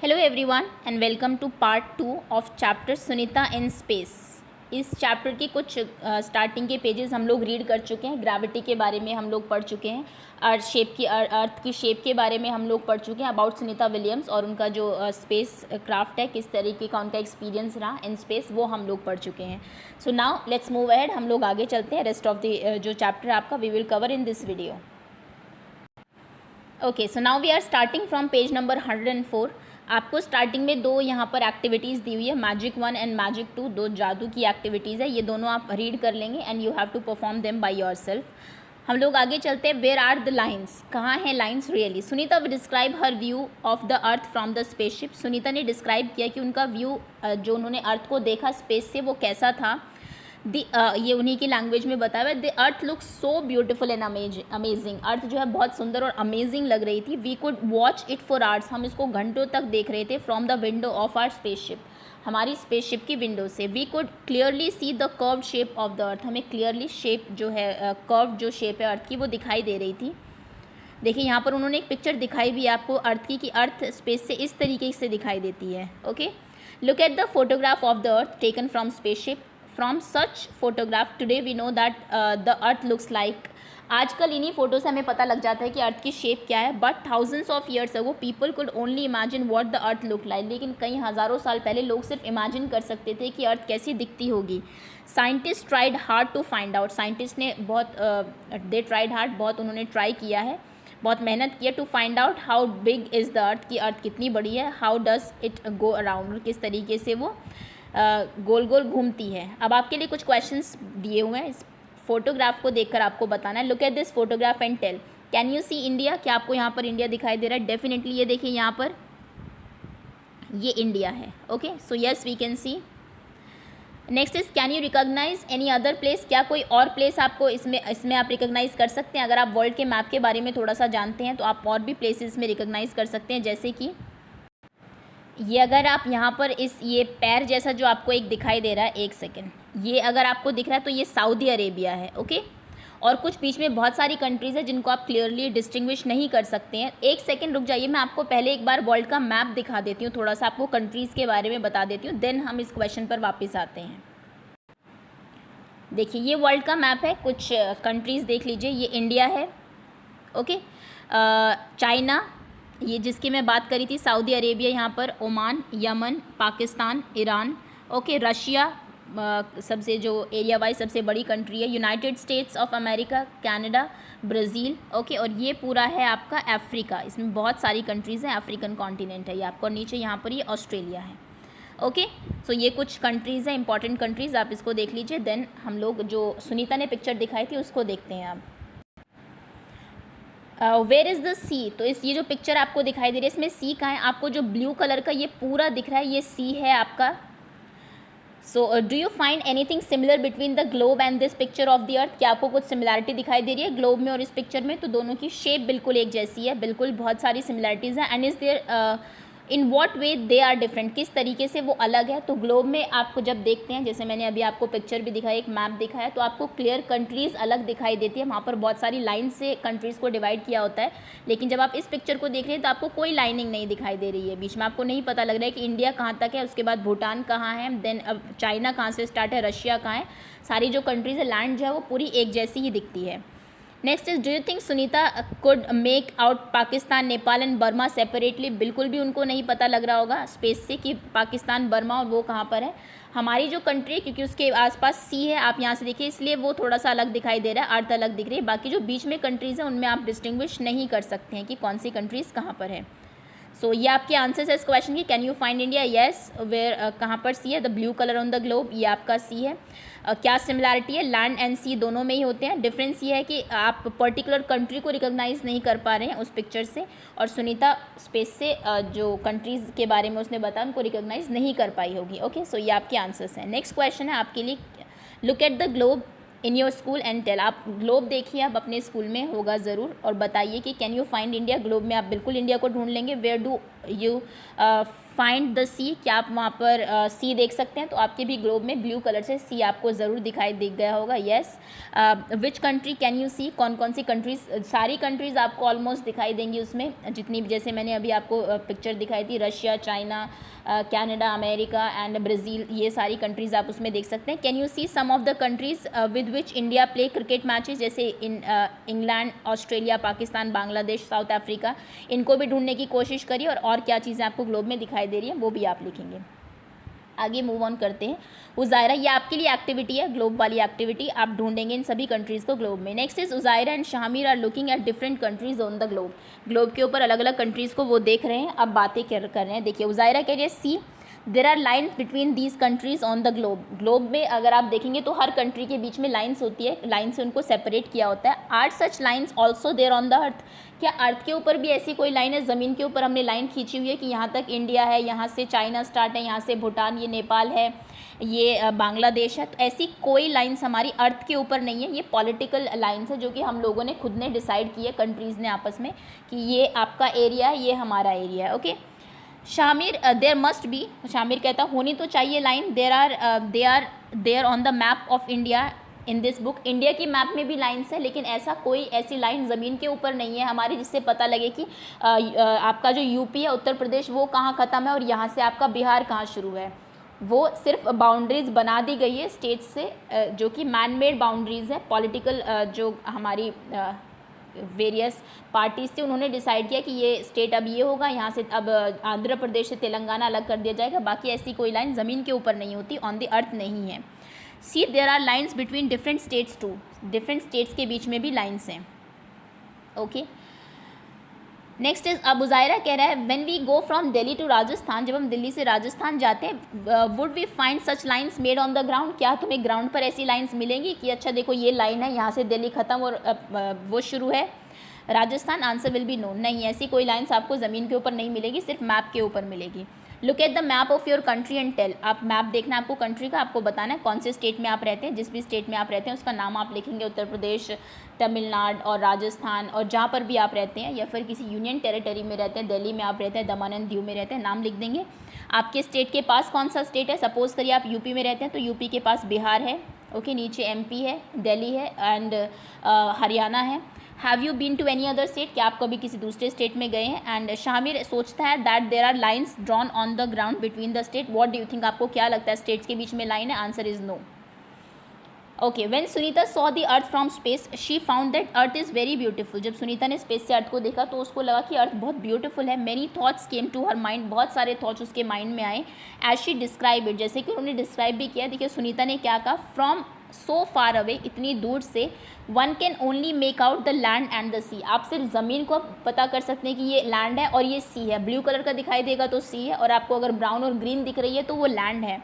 Hello everyone and welcome to part 2 of chapter Sunita in space. इस chapter के कुछ starting के पेजेस हम लोग रीड कर चुके हैं। ग्रेविटी के बारे में हम लोग पढ़ चुके हैं। अर्थ की शेप के बारे में हम लोग पढ़ चुके हैं अबाउट सुनीता विलियम्स, और उनका जो स्पेस क्राफ्ट है, किस तरीके का उनका एक्सपीरियंस रहा इन स्पेस, वो हम लोग पढ़ चुके हैं। So now let's move ahead. हम लोग आगे चलते हैं। रेस्ट ऑफ द जो चैप्टर आपका we will cover in this video. Okay, so now we are starting from page number 104। आपको स्टार्टिंग में दो यहाँ पर एक्टिविटीज़ दी हुई है, मैजिक 1 एंड मैजिक 2। दो जादू की एक्टिविटीज़ है, ये दोनों आप रीड कर लेंगे and you have to perform them by yourself. हम लोग आगे चलते हैं। वेयर आर द लाइन्स, कहाँ हैं lines really? Sunita will describe her view of the earth from the spaceship. Sunita ने डिस्क्राइब किया कि उनका व्यू जो उन्होंने अर्थ को देखा स्पेस से वो कैसा था। ये उन्हीं की लैंग्वेज में बताया हुआ है। The earth looks so beautiful and amazing. Earth जो है बहुत सुंदर और अमेजिंग लग रही थी। We could watch it for hours, हम इसको घंटों तक देख रहे थे। From the window of our spaceship, हमारी स्पेसशिप की विंडो से। We could clearly see the curved shape of the earth, हमें क्लियरली शेप जो है कर्व्ड जो शेप है अर्थ की वो दिखाई दे रही थी। देखिए यहाँ पर उन्होंने एक पिक्चर दिखाई भी है आपको अर्थ की, कि अर्थ स्पेस से इस तरीके से दिखाई देती है। Okay, look at the photograph of the earth taken from spaceship. From such photograph today we know that the earth looks like. आजकल इन्हीं फोटो से हमें पता लग जाता है कि अर्थ की शेप क्या है। But thousands of years ago people could only imagine what the earth look like. लेकिन कई हज़ारों साल पहले लोग सिर्फ इमेजिन कर सकते थे कि अर्थ कैसी दिखती होगी। Scientist tried hard to find out, scientist ने बहुत दे ट्राइड हार्ड, बहुत उन्होंने ट्राई किया है, बहुत मेहनत किया to find out how big is the earth, कि अर्थ कितनी बड़ी है। How does it go around, किस तरीके से वो गोल गोल घूमती है। अब आपके लिए कुछ क्वेश्चंस दिए हुए हैं, इस फोटोग्राफ को देखकर आपको बताना है। Look at this photograph and tell, can you see India? क्या आपको यहाँ पर इंडिया दिखाई दे रहा है? डेफिनेटली ये देखिए यहाँ पर ये इंडिया है। Okay, so yes we can see. Next is can you recognise any other place? क्या कोई और प्लेस आपको इसमें आप रिकॉग्नाइज कर सकते हैं? अगर आप वर्ल्ड के मैप के बारे में थोड़ा सा जानते हैं तो आप और भी प्लेसेस में रिकॉग्नाइज कर सकते हैं। जैसे कि ये अगर आप यहाँ पर ये पैर जैसा जो आपको एक दिखाई दे रहा है, एक सेकेंड, ये अगर आपको दिख रहा है तो ये सऊदी अरेबिया है। ओके, और कुछ बीच में बहुत सारी कंट्रीज़ है जिनको आप क्लियरली डिस्टिंग्विश नहीं कर सकते हैं। एक सेकेंड रुक जाइए, मैं आपको पहले एक बार वर्ल्ड का मैप दिखा देती हूँ, थोड़ा सा आपको कंट्रीज़ के बारे में बता देती हूँ, देन हम इस क्वेश्चन पर वापस आते हैं। देखिए ये वर्ल्ड का मैप है, कुछ कंट्रीज़ देख लीजिए। ये इंडिया है, ओके, चाइना, ये जिसकी मैं बात करी थी, सऊदी अरेबिया, यहाँ पर Oman, Yemen, Pakistan, Iran, okay, Russia सबसे जो एरिया वाइज सबसे बड़ी कंट्री है, United states of America, Canada, Brazil, okay, और ये पूरा है आपका अफ्रीका। इसमें बहुत सारी कंट्रीज़ हैं, अफ्रीकन कॉन्टिनेंट है ये आपको, और नीचे यहाँ पर ये ऑस्ट्रेलिया है। ओके, सो ये कुछ कंट्रीज़ हैं, इंपॉर्टेंट कंट्रीज़, आप इसको देख लीजिए। देन हम लोग जो सुनीता ने पिक्चर दिखाई थी उसको देखते हैं आप। वेयर इज़ द सी? तो ये जो पिक्चर आपको दिखाई दे रही है इसमें सी कहाँ है? आपको जो ब्लू कलर का ये पूरा दिख रहा है ये सी है आपका। So do you find anything similar between the globe and this picture of the earth? क्या आपको कुछ सिमिलैरिटी दिखाई दे रही है ग्लोब में और इस पिक्चर में? तो दोनों की शेप बिल्कुल एक जैसी है, बिल्कुल बहुत सारी सिमिलैरिटीज़ हैं। And is there in what way they are different, किस तरीके से वो अलग है? तो ग्लोब में आपको जब देखते हैं, जैसे मैंने अभी आपको पिक्चर भी दिखाया, एक मैप दिखाया, तो आपको क्लियर कंट्रीज़ अलग दिखाई देती है। वहाँ पर बहुत सारी लाइन से कंट्रीज़ को डिवाइड किया होता है। लेकिन जब आप इस पिक्चर को देख रहे हैं तो आपको कोई लाइनिंग नहीं दिखाई दे रही है, बीच में आपको नहीं पता लग रहा है कि इंडिया कहाँ तक है, उसके बाद भूटान कहाँ है, देन अब चाइना कहाँ से स्टार्ट है, रशिया कहाँ है। सारी जो कंट्रीज़ है, लैंड जो है वो पूरी एक जैसी ही दिखती है। Next is, do you think Sunita could make out Pakistan, Nepal and Burma separately? बिल्कुल भी उनको नहीं पता लग रहा होगा स्पेस से कि पाकिस्तान, बर्मा और वो कहाँ पर है। हमारी जो कंट्री है, क्योंकि उसके आसपास सी है, आप यहाँ से देखिए, इसलिए वो थोड़ा सा अलग दिखाई दे रहा है, अर्थ अलग दिख रही है। बाकी जो बीच में कंट्रीज़ हैं उनमें आप डिस्टिंग्विश नहीं कर सकते हैं कि कौन सी कंट्रीज़ कहाँ पर है। सो ये आपके आंसर्स है इस क्वेश्चन की। Can you find India? Yes. Where, कहाँ पर सी है? The blue colour on the globe, ये आपका सी है। क्या सिमिलैरिटी है? लैंड एंड सी दोनों में ही होते हैं। डिफरेंस ये है कि आप पर्टिकुलर कंट्री को रिकॉग्नाइज नहीं कर पा रहे हैं उस पिक्चर से, और सुनीता स्पेस से जो कंट्रीज़ के बारे में उसने बताया उनको रिकॉग्नाइज नहीं कर पाई होगी। ओके, सो ये आपके आंसर्स हैं। नेक्स्ट क्वेश्चन है आपके लिए, look at the globe in your school and tell. आप ग्लोब देखिए, आप अपने स्कूल में होगा ज़रूर, और बताइए कि can you find India? Globe में आप बिल्कुल इंडिया को ढूंढ लेंगे। Where do you find the sea, क्या आप वहाँ पर सी देख सकते हैं? तो आपके भी ग्लोब में ब्लू कलर से सी आपको ज़रूर दिखाई दिख गया होगा। Yes. Which country can you see, कौन कौन सी कंट्रीज़? सारी कंट्रीज़ आपको ऑलमोस्ट दिखाई देंगी उसमें, जितनी भी, जैसे मैंने अभी आपको पिक्चर दिखाई थी, Russia, China, Canada, America and Brazil, ये सारी कंट्रीज़ आप उसमें देख सकते हैं। Can you see some of the countries with which India play cricket matches, जैसे England, Australia, Pakistan, Bangladesh, South Africa, इनको भी ढूंढने की कोशिश करिए, और क्या चीज़ें आपको ग्लोब में दिखाई दे रही हैं वो भी आप लिखेंगे। आगे मूव ऑन करते हैं। उज़ायरा, ये आपके लिए एक्टिविटी है, ग्लोब वाली एक्टिविटी, आप ढूंढेंगे इन सभी कंट्रीज़ को ग्लोब में। Next is Uzaira and Shamir are looking at different countries on the globe. Globe के ऊपर अलग अलग कंट्रीज़ को वो देख रहे हैं, अब बातें कर रहे हैं। देखिए उज़ायरा कह रही है see there are lines between these countries on the globe. Globe में अगर आप देखेंगे तो हर कंट्री के बीच में लाइन्स होती है, लाइन से उनको सेपरेट किया होता है। Are such lines also there on the earth, क्या अर्थ के ऊपर भी ऐसी कोई लाइन है? ज़मीन के ऊपर हमने लाइन खींची हुई है कि यहाँ तक इंडिया है, यहाँ से चाइना स्टार्ट है, यहाँ से भूटान, ये नेपाल है, ये बांग्लादेश है। तो ऐसी कोई लाइन्स हमारी अर्थ के ऊपर नहीं है, ये पॉलिटिकल लाइन्स है जो कि हम लोगों ने खुद ने डिसाइड की है, कंट्रीज़ ने आपस में, कि ये आपका एरिया है, ये हमारा एरिया है। Okay. Shamir, there must be, Shamir कहता होनी तो चाहिए line, they are there on the map of India in this book. India की मैप में भी लाइन्स है, लेकिन ऐसा कोई ऐसी लाइन ज़मीन के ऊपर नहीं है हमारी जिससे पता लगे कि आपका जो यूपी है, उत्तर प्रदेश, वो कहाँ ख़त्म है और यहाँ से आपका बिहार कहाँ शुरू है। वो सिर्फ बाउंड्रीज़ बना दी गई है स्टेट से, जो कि मैन मेड बाउंड्रीज़ है। पॉलिटिकल जो हमारी वेरियस पार्टीज़ थी, उन्होंने डिसाइड किया कि ये स्टेट अब ये होगा, यहाँ से अब आंध्र प्रदेश से तेलंगाना अलग कर दिया जाएगा। बाकी ऐसी कोई लाइन ज़मीन के ऊपर नहीं होती, ऑन द अर्थ नहीं है। See there are lines between different states too, different states के बीच में भी लाइन्स हैं। ओके। नेक्स्ट इज, अब उज़ायरा कह रहा है when we go from Delhi to Rajasthan, जब हम दिल्ली से राजस्थान जाते हैं, would we find such lines made on the ground, क्या तुम्हें ग्राउंड पर ऐसी लाइन्स मिलेंगी कि अच्छा देखो ये लाइन है, यहाँ से दिल्ली ख़त्म और वो शुरू है Rajasthan? Answer will be no, नहीं, ऐसी कोई लाइन्स आपको ज़मीन के ऊपर नहीं मिलेगी, सिर्फ मैप के ऊपर मिलेगी। Look at the map of your country and tell, आप मैप देखना है आपको कंट्री का, आपको बताना है कौन से स्टेट में आप रहते हैं। जिस भी स्टेट में आप रहते हैं उसका नाम आप लिखेंगे, उत्तर प्रदेश, तमिलनाडु और राजस्थान, और जहाँ पर भी आप रहते हैं, या फिर किसी यूनियन टेरिटरी में रहते हैं, दिल्ली में आप रहते हैं, दमन एंड दीव में रहते हैं, नाम लिख देंगे। आपके स्टेट के पास कौन सा स्टेट है? सपोज़ करिए आप यूपी में रहते हैं तो यूपी के पास बिहार है, ओके, नीचे एमपी है, दिल्ली है एंड हरियाणा है। Have you been to any other state, क्या आप कभी किसी दूसरे स्टेट में गए हैं? एंड शामिर सोचता है that there are lines drawn on the ground between the state, what do you think, आपको क्या लगता है स्टेट्स के बीच में लाइन है? Answer is no. Okay. When Sunita saw the earth from space she found that earth is very beautiful, जब सुनीता ने स्पेस से अर्थ को देखा तो उसको लगा कि अर्थ बहुत ब्यूटीफुल है। Many thoughts came to her mind, बहुत सारे थॉट्स उसके माइंड में आए। एज शी डिस्क्राइब इट, जैसे कि उन्होंने डिस्क्राइब भी किया। देखिए सुनीता ने क्या कहा, फ्रॉम सो फार अवे, इतनी दूर से, one can only make out the land and the sea, आप सिर्फ ज़मीन को पता कर सकते हैं कि ये लैंड है और ये सी है। ब्लू कलर का दिखाई देगा तो सी है, और आपको अगर ब्राउन और ग्रीन दिख रही है तो वो लैंड है।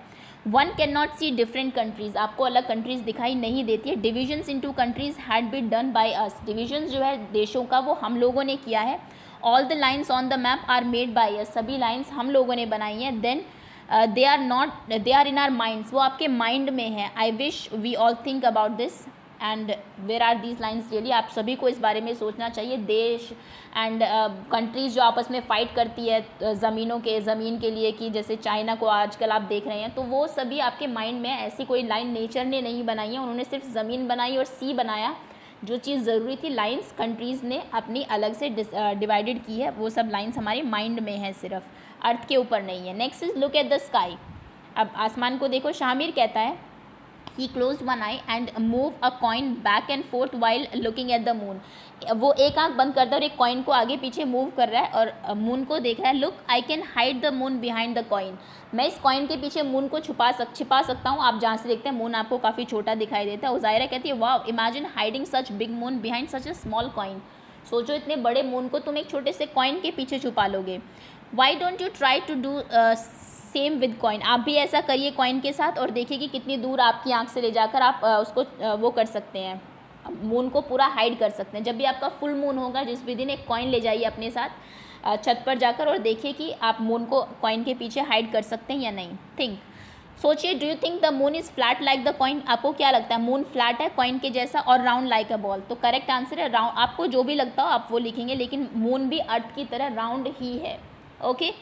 One can not see different countries, आपको अलग कंट्रीज़ दिखाई नहीं देती है। Divisions into countries had been done by us, divisions जो है देशों का वो हम लोगों ने किया है। All the lines on the map are made by us, सभी लाइन्स हम लोगों ने बनाई हैं। Then they are not, they are in our minds, वो आपके माइंड में है। I wish we all think about this and where are these lines really, आप सभी को इस बारे में सोचना चाहिए। देश एंड कंट्रीज़ जो आपस में फ़ाइट करती है ज़मीन के लिए, कि जैसे चाइना को आजकल आप देख रहे हैं, तो वो सभी आपके माइंड में, ऐसी कोई लाइन नेचर ने नहीं बनाई है, उन्होंने सिर्फ ज़मीन बनाई और सी बनाया। जो चीज़ ज़रूरी थी लाइन्स कंट्रीज़ ने अपनी अलग से डिवाइडेड की है, वो सब लाइन्स हमारे माइंड में है, सिर्फ अर्थ के ऊपर नहीं है। Next is look at the sky, अब आसमान को देखो। शामिर कहता है he closed one eye and moved a coin back and forth while looking at the moon, वो एक आंख बंद करता है और एक कॉइन को आगे पीछे मूव कर रहा है और मून को देख रहा है। Look I can hide the moon behind the coin, मैं इस कॉइन के पीछे मून को छिपा सकता हूँ। आप जहाँ से देखते हैं मून आपको काफ़ी छोटा दिखाई देता है। उज़ायरा कहती है वाह, imagine hiding such big moon behind such a small coin, सोचो इतने बड़े मून को तुम एक छोटे से कॉइन के पीछे छुपा लोगे। Why don't you try to do same with coin, आप भी ऐसा करिए कॉइन के साथ और देखिए कि कितनी दूर आपकी आंख से ले जाकर आप उसको वो कर सकते हैं, मून को पूरा हाइड कर सकते हैं। जब भी आपका फुल मून होगा, जिस भी दिन, एक कॉइन ले जाइए अपने साथ छत पर जाकर और देखिए कि आप मून को कॉइन के पीछे हाइड कर सकते हैं या नहीं। थिंक, सोचिए, do you think the moon is flat like the coin, आपको क्या लगता है मून फ्लैट है कॉइन के जैसा और राउंड लाइक अ बॉल? तो करेक्ट आंसर है राउंड, आपको जो भी लगता हो आप वो लिखेंगे, लेकिन मून भी अर्थ की तरह राउंड ही है। Okay,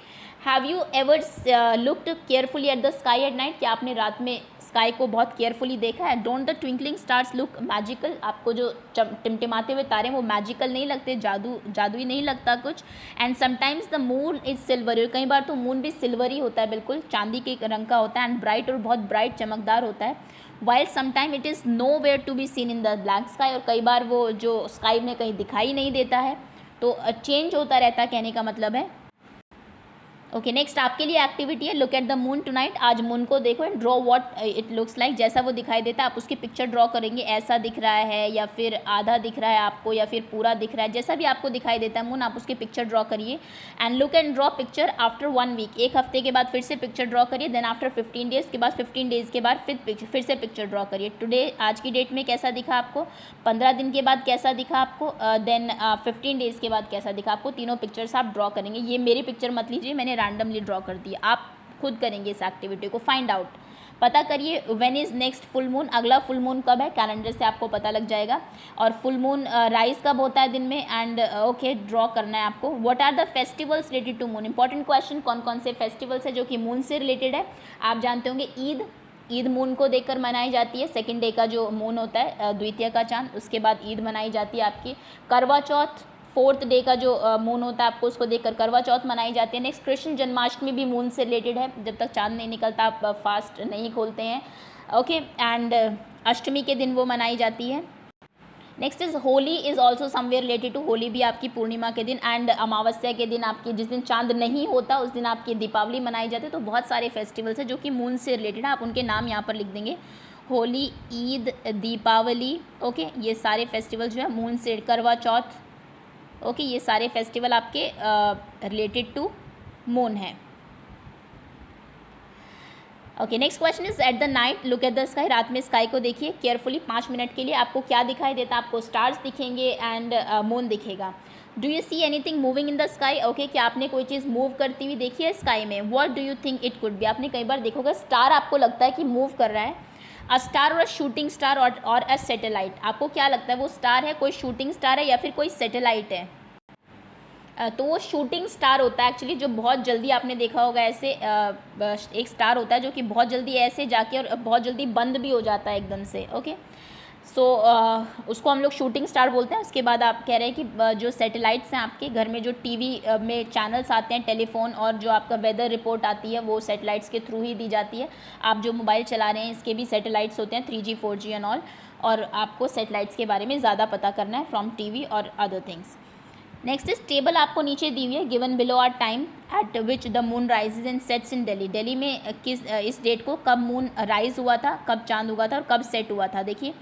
have you ever looked carefully at the sky at night? क्या आपने रात में स्काई को बहुत केयरफुली देखा है? Don't the twinkling stars look magical? आपको जो टिमटिमाते हुए तारे वो मैजिकल नहीं लगते, जादुई नहीं लगता कुछ? And sometimes the moon is silver, कई बार तो मून भी सिल्वरी होता है, बिल्कुल चांदी के रंग का होता है, एंड ब्राइट, और बहुत ब्राइट चमकदार होता है. While sometime it is nowhere to be seen in the black sky, और कई बार वो जो स्काई में कहीं दिखाई नहीं देता है. तो चेंज होता रहता है, कहने का मतलब है. ओके, नेक्स्ट आपके लिए एक्टिविटी है, look at the moon tonight. आज मून को देखो and draw what it looks like. जैसा वो दिखाई देता है आप उसकी पिक्चर ड्रॉ करेंगे. ऐसा दिख रहा है या फिर आधा दिख रहा है आपको या फिर पूरा दिख रहा है, जैसा भी आपको दिखाई देता है मून, आप उसकी पिक्चर ड्रॉ करिए. And look and draw picture after 1 week. एक हफ्ते के बाद फिर से पिक्चर ड्रॉ करिए. देन आफ्टर 15 डेज़ के बाद, 15 डेज़ के बाद फिर से पिक्चर ड्रॉ करिए. टुडे, आज की डेट में कैसा दिखा आपको, 15 दिन के बाद कैसा दिखा आपको, देन 15 डेज़ के बाद कैसा दिखा आपको. तीनों पिक्चर्स आप ड्रॉ करेंगे. ये मेरी पिक्चर मत लीजिए, मैंने रैंडमली ड्रॉ कर दिया. आप खुद करेंगे इस एक्टिविटी को. फाइंड आउट, पता करिए when is next full moon. अगला फुल मून कब है, कैलेंडर से आपको पता लग जाएगा. और फुल मून राइज कब होता है दिन में. एंड ओके, ड्रॉ करना है आपको. What are the festivals related to moon. Important question, कौन कौन से फेस्टिवल्स है जो कि मून से रिलेटेड है. आप जानते होंगे ईद मून को देखकर मनाई जाती है. सेकेंड डे का जो मून होता है, द्वितीय का चांद, उसके बाद ईद मनाई जाती है आपकी. करवा चौथ, 4th डे का जो मून होता है आपको उसको देखकर करवा चौथ मनाई जाती है. नेक्स्ट कृष्ण जन्माष्टमी भी मून से रिलेटेड है. जब तक चांद नहीं निकलता आप फास्ट नहीं खोलते हैं. ओके, एंड अष्टमी के दिन वो मनाई जाती है. Next is Holi is also somewhere related to. Holi भी आपकी पूर्णिमा के दिन, एंड अमावस्या के दिन, आपकी जिस दिन चांद नहीं होता उस दिन आपकी दीपावली मनाई जाती है. तो बहुत सारे फेस्टिवल्स हैं जो कि मून से रिलेटेड है. आप उनके नाम यहाँ पर लिख देंगे, होली, ईद, दीपावली. ओके, ये सारे फेस्टिवल जो है मून से. करवा चौथ, ओके, ये सारे फेस्टिवल आपके रिलेटेड टू मून है. Okay, next question is at the night look at the sky. रात में स्काई को देखिए केयरफुली 5 मिनट के लिए. आपको क्या दिखाई देता है, आपको स्टार्स दिखेंगे एंड मून दिखेगा. Do you see anything moving in the sky. Okay, क्या आपने कोई चीज़ मूव करती हुई देखी है स्काई में. What do you think it could be. आपने कई बार देखोगे स्टार आपको लगता है कि मूव कर रहा है. अ स्टार और अ शूटिंग स्टार और अ सैटेलाइट. आपको क्या लगता है, वो स्टार है, कोई शूटिंग स्टार है या फिर कोई सैटेलाइट है. तो वो शूटिंग स्टार होता है एक्चुअली, जो बहुत जल्दी, आपने देखा होगा ऐसे एक स्टार होता है जो कि बहुत जल्दी ऐसे जाके और बहुत जल्दी बंद भी हो जाता है एकदम से. ओके, सो उसको हम लोग शूटिंग स्टार बोलते हैं. उसके बाद आप कह रहे हैं कि जो सैटेलाइट्स हैं आपके घर में, जो टीवी में चैनल्स आते हैं, टेलीफोन, और जो आपका वेदर रिपोर्ट आती है वो सैटेलाइट्स के थ्रू ही दी जाती है. आप जो मोबाइल चला रहे हैं इसके भी सैटेलाइट्स होते हैं, 3G 4G एंड ऑल. और आपको सैटेलाइट्स के बारे में ज़्यादा पता करना है फ्रॉम टीवी और अदर थिंग्स. नेक्स्ट इस टेबल आपको नीचे दी हुई है, given below are time at which the moon rises and sets in Delhi. Delhi में किस इस डेट को कब मून राइज हुआ था, कब चांद हुआ था और कब सेट हुआ था. देखिए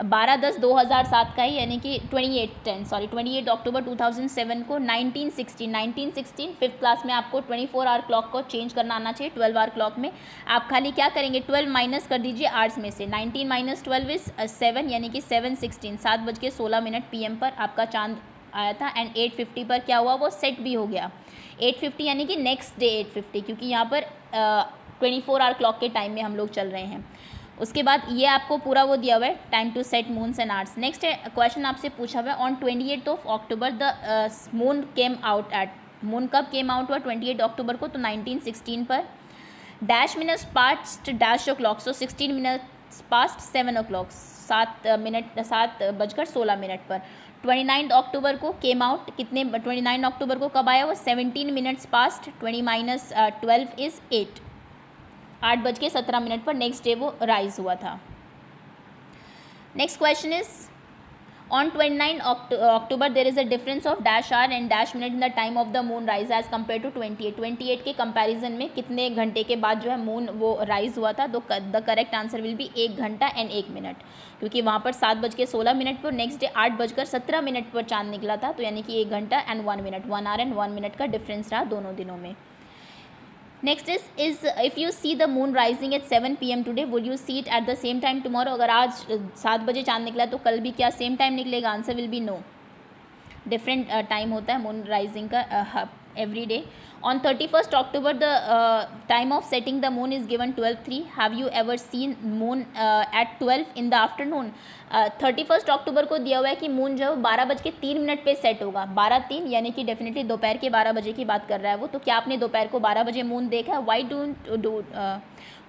12/10/2007 का ही, यानी कि 28 अक्टूबर 2007 को. 1916 5th क्लास में आपको 24 आवर क्लॉक को चेंज करना आना चाहिए 12 आवर क्लॉक में. आप खाली क्या करेंगे, 12 माइनस कर दीजिए आवर्स में से. 19 - 12 इज 7, यानी कि 7:16, 7:16 PM पर आपका चांद आया था. एंड 8:50 पर क्या हुआ, वो सेट भी हो गया. 8:50 यानी कि नेक्स्ट डे 8:50, क्योंकि यहाँ पर 24 आवर क्लॉक के टाइम में हम लोग चल रहे हैं. उसके बाद ये आपको पूरा वो दिया हुआ है, time to set moons and hours. Next question आपसे पूछा हुआ है, on 28 October the moon came out at. Moon कब केम आउट हुआ 28 अक्टूबर को, तो 1916 पर. Dash minutes past dash o'clock, so 16 minutes past 7 o'clock, 7:16 पर. 29 अक्टूबर को केम आउट, कितने 29 अक्टूबर को कब आया वो, 17 मिनट्स पास्ट. 20 - 12 इज़ 8, 8:17 पर नेक्स्ट डे वो राइज हुआ था. Next question is on 29 October there is a difference of dash hour and dash minute in the time of the moon rise as compare to 28 के comparison में कितने घंटे के बाद जो है मून वो राइज हुआ था. तो the correct answer will B 1 घंटा एंड 1 मिनट, क्योंकि वहाँ पर 7:16 पर, नेक्स्ट डे 8:17 पर चांद निकला था. तो यानी कि 1 घंटा एंड 1 मिनट, 1 hour एंड 1 minute का डिफरेंस रहा दोनों दिनों में. Next is if you see the moon rising at 7 PM today, would you see it at the same time tomorrow. अगर आज 7 बजे चांद निकला तो कल भी क्या सेम टाइम निकलेगा. Answer will be no, different time होता है मून राइजिंग का every day. On 31st October, the time of setting the moon is given 12:03. Have you ever seen moon at 12 in the afternoon? 31st अक्टूबर को दिया हुआ है कि moon जो है वो 12:03 पे सेट होगा, 12:03 यानी कि डेफिनेटली दोपहर के 12 बजे की बात कर रहा है वो. तो क्या आपने दोपहर को 12 बजे मून देखा है?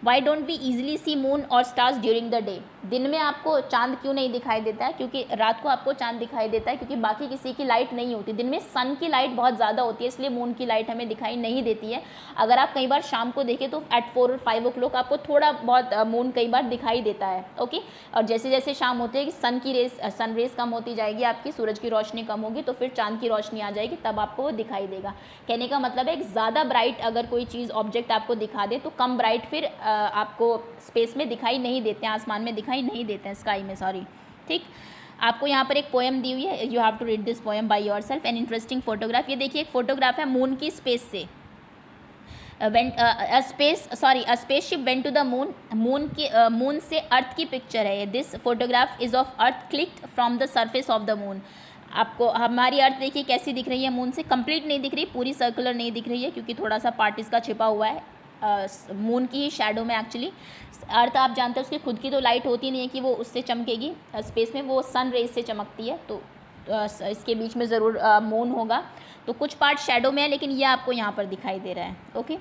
Why don't we easily see moon और स्टार्स ड्यूरिंग द डे? दिन में आपको चांद क्यों नहीं दिखाई देता है? क्योंकि रात को आपको चांद दिखाई देता है क्योंकि बाकी किसी की लाइट नहीं होती. दिन में सन की लाइट बहुत ज़्यादा होती है, इसलिए मून की लाइट हमें दिखाई नहीं देती है. अगर आप कई बार शाम को देखें तो एट 4 और 5 ओ क्लॉक आपको थोड़ा बहुत मून कई बार दिखाई देता है. ओके. और जैसे जैसे शाम होती है कि सन रेस कम होती जाएगी, आपकी सूरज की रोशनी कम होगी, तो फिर चांद की रोशनी आ जाएगी, तब आपको वो दिखाई देगा. कहने का मतलब है एक ज़्यादा ब्राइट अगर कोई चीज़ ऑब्जेक्ट आपको दिखा दे तो कम ब्राइट फिर आपको स्पेस में दिखाई नहीं देते हैं, आसमान में दिखाई नहीं देते हैं, स्काई में, सॉरी. ठीक. आपको यहाँ पर एक पोएम दी हुई है, you have to read this poem by yourself. An interesting photograph. ये देखिए एक फोटोग्राफ है मून की स्पेस से. a spaceship went to the moon. Moon से अर्थ की पिक्चर है. This photograph is of earth clicked from the surface of the moon. आपको हमारी अर्थ देखिए कैसी दिख रही है मून से. कंप्लीट नहीं दिख रही, पूरी सर्कुलर नहीं दिख रही है क्योंकि थोड़ा सा पार्ट इसका छिपा हुआ है मून की ही शैडो में. एक्चुअली अर्थ आप जानते हैं उसकी खुद की तो लाइट होती नहीं है कि वो उससे चमकेगी. स्पेस में वो सन रेज से चमकती है, तो इसके बीच में ज़रूर मून होगा. तो कुछ पार्ट शैडो में है, लेकिन ये आपको यहाँ पर दिखाई दे रहा है. Okay.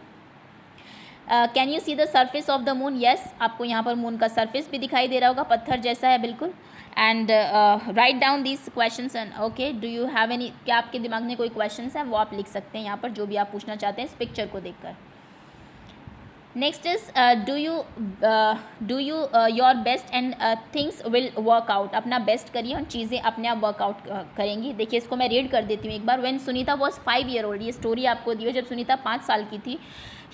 Can you see the surface of the moon? Yes, आपको यहाँ पर मून का सरफेस भी दिखाई दे रहा होगा, पत्थर जैसा है बिल्कुल. And write down these questions. And okay, do you have any, क्या आपके दिमाग में कोई क्वेश्चंस हैं वो आप लिख सकते हैं यहाँ पर, जो भी आप पूछना चाहते हैं इस पिक्चर को देखकर. Next is do you your best and things will work out. अपना बेस्ट करिए और चीज़ें अपने आप वर्कआउट करेंगी. देखिए इसको मैं रीड कर देती हूँ एक बार. When Sunita was 5 year old, ये स्टोरी आपको दी है जब सुनीता 5 साल की थी.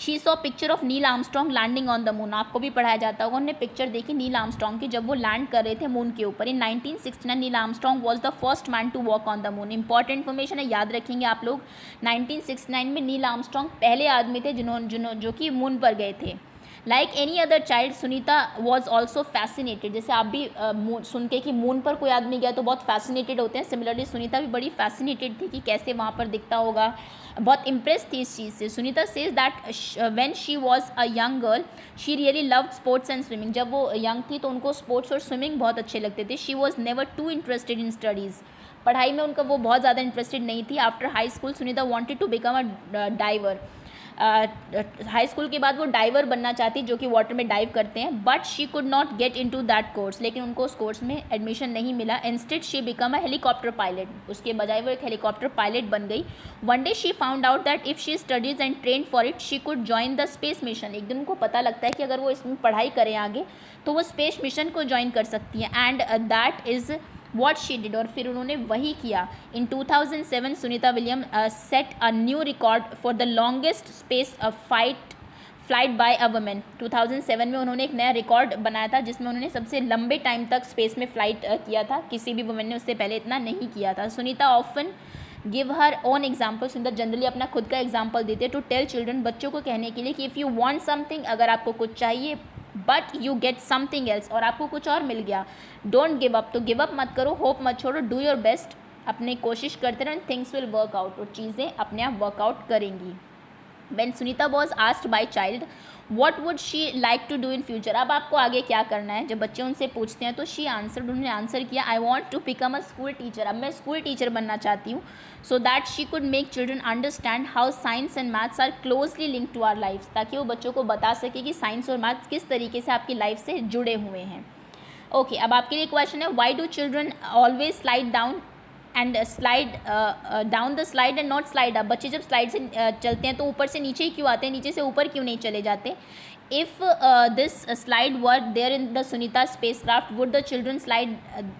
She saw picture of Neil Armstrong landing on the moon. आपको भी पढ़ाया जाता होगा. उन्होंने पिक्चर देखी नील आर्मस्ट्रॉन्ग की जब वो लैंड कर रहे थे मून के ऊपर. In 1969 Neil Armstrong was the first man to walk on the moon. Important information है, याद रखेंगे आप लोग. 1969 में नील आर्मस्ट्रॉन्ग पहले आदमी थे जो कि मून पर गए थे. Like any other child Sunita was also fascinated. जैसे आप भी सुन के कि मून पर कोई आदमी गया तो बहुत फैसिनेटेड होते हैं, सिमिलरली सुनीता भी बड़ी फैसिनेटेड थी कि कैसे वहाँ पर दिखता होगा. बहुत इम्प्रेस थी इस चीज़ से. Sunita says that when she was a young girl she really loved sports and swimming. जब वो यंग थी तो उनको स्पोर्ट्स और स्विमिंग बहुत अच्छे लगते थे. She was never too interested in studies. पढ़ाई में उनका वो बहुत ज़्यादा इंटरेस्टेड नहीं थी. After high school Sunita wanted to become a diver. High school के बाद वो डाइवर बनना चाहती जो कि वाटर में डाइव करते हैं. But she could not get into that course. लेकिन उनको उस कोर्स में एडमिशन नहीं मिला. Instead she become a helicopter pilot. उसके बजाय वो एक हेलीकॉप्टर पायलट बन गई. One day she found out that if she studies and train for it she could join the space mission. एक दिन उनको पता लगता है कि अगर वो इसमें पढ़ाई करें आगे तो वो स्पेस मिशन को ज्वाइन कर सकती है. And that is what she did. और फिर उन्होंने वही किया. In 2007 Sunita William set a new record for the longest space flight by a women. 2007 में उन्होंने एक नया रिकॉर्ड बनाया था जिसमें उन्होंने सबसे लंबे टाइम तक स्पेस में फ़्लाइट किया था. किसी भी वुमेन ने उससे पहले इतना नहीं किया था. Sunita often give her own example. Sunita generally अपना खुद का एग्जाम्पल देते हैं टू टेल चिल्ड्रन, बच्चों को कहने के लिए कि इफ़ यू वांट समथिंग, अगर आपको कुछ चाहिए but you get something else, और आपको कुछ और मिल गया, डोंट गिव अप. तो गिव अप मत करो, होप मत छोड़ो, डू योर बेस्ट. अपनी कोशिश करते रहें, थिंग्स विल वर्क आउट. और चीज़ें अपने आप वर्कआउट करेंगी. When Sunita was asked by child what would she like to do in future. अब आपको आगे क्या करना है जब बच्चे उनसे पूछते हैं तो शी आंसर्ड, उन्होंने आंसर किया I want to become a school teacher. अब मैं स्कूल टीचर बनना चाहती हूँ. So that she could make children understand how science and maths are closely link to our life. ताकि वो बच्चों को बता सके कि साइंस और मैथ्स किस तरीके से आपकी लाइफ से जुड़े हुए हैं. ओके, अब आपके लिए क्वेश्चन है, why do children always slide down and slide down the slide and not slide up. बच्चे जब स्लाइड से चलते हैं तो ऊपर से नीचे ही क्यों आते हैं, नीचे से ऊपर क्यों नहीं चले जाते. If this slide were there in the Sunita space craft would the children slide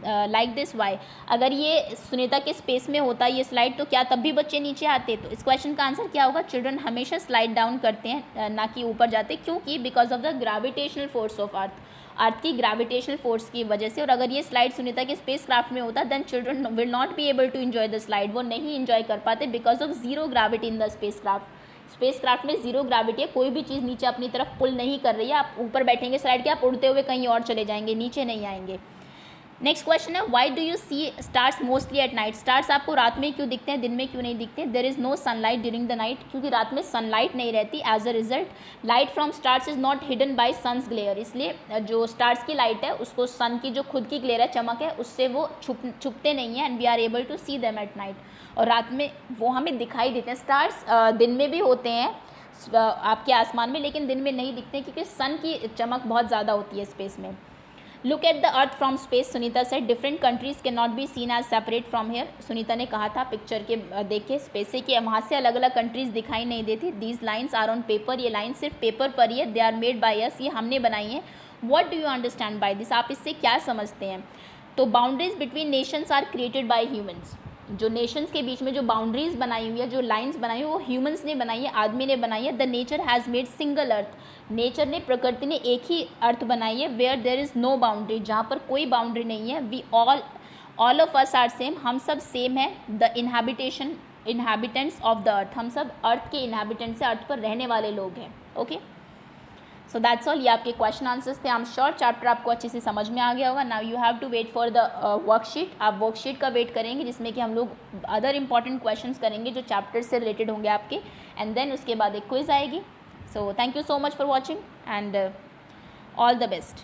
like this. Why. अगर ये सुनीता के स्पेस में होता ये स्लाइड तो क्या तब भी बच्चे नीचे आते. तो इस क्वेश्चन का आंसर क्या होगा, चिल्ड्रन हमेशा स्लाइड डाउन करते हैं ना कि ऊपर जाते. क्योंकि because of the gravitational force of earth की ग्रेविटेशनल फोर्स की वजह से. और अगर ये स्लाइड सुनीता के स्पेस क्राफ्ट में होता then children will not be able to enjoy the slide. वो नहीं इन्जॉय कर पाते because of zero gravity in the space craft. Space craft में जीरो ग्रेविटी है, कोई भी चीज़ नीचे अपनी तरफ पुल नहीं कर रही है. आप ऊपर बैठेंगे स्लाइड के, आप उड़ते हुए कहीं और चले जाएंगे, नीचे नहीं आएंगे. नेक्स्ट क्वेश्चन है, why do you see stars mostly at night? Stars आपको रात में क्यों दिखते हैं, दिन में क्यों नहीं दिखते? There is no sunlight during the night, क्योंकि रात में सनलाइट नहीं रहती. As a result light from stars is not hidden by sun's glare. इसलिए जो स्टार्स की लाइट है उसको सन की जो खुद की ग्लेयर है, चमक है, उससे वो छुपते नहीं हैं. And we are able to see them at night. और रात में वो हमें दिखाई देते हैं. स्टार्स दिन में भी होते हैं आपके आसमान में, लेकिन दिन में नहीं दिखते क्योंकि सन की चमक बहुत ज़्यादा होती है स्पेस में. Look at the earth from space. Sunita said different countries can not be seen as separate from here. Sunita ने कहा था पिक्चर के देख के स्पेस से कि वहाँ से अलग अलग कंट्रीज दिखाई नहीं देती. These lines are on paper. ये लाइन सिर्फ पेपर पर ही है. They are made by us. ये हमने बनाई है. What do you understand by this? आप इससे क्या समझते हैं? तो boundaries between nations are created by humans. जो नेशंस के बीच में जो बाउंड्रीज बनाई हुई है, जो लाइंस बनाई हुई है, वो ह्यूमंस ने बनाई है, आदमी ने बनाई है. The nature has made single earth. Nature ने, प्रकृति ने एक ही अर्थ बनाई है. Where there is no boundary. जहाँ पर कोई बाउंड्री नहीं है. We all of us are same. हम सब सेम है. The inhabitants of the earth. हम सब अर्थ के इनहैबिटेंट्स से, अर्थ पर रहने वाले लोग हैं. Okay, so that's all. ये आपके क्वेश्चन आंसर्स थे. आई एम श्योर चैप्टर आपको अच्छे से समझ में आ गया होगा. Now you have to wait for the worksheet. आप वर्कशीट का वेट करेंगे जिसमें कि हम लोग अदर इंपॉर्टेंट क्वेश्चंस करेंगे जो चैप्टर से रिलेटेड होंगे आपके. एंड देन उसके बाद एक क्विज आएगी. So thank you so much for watching and all the best.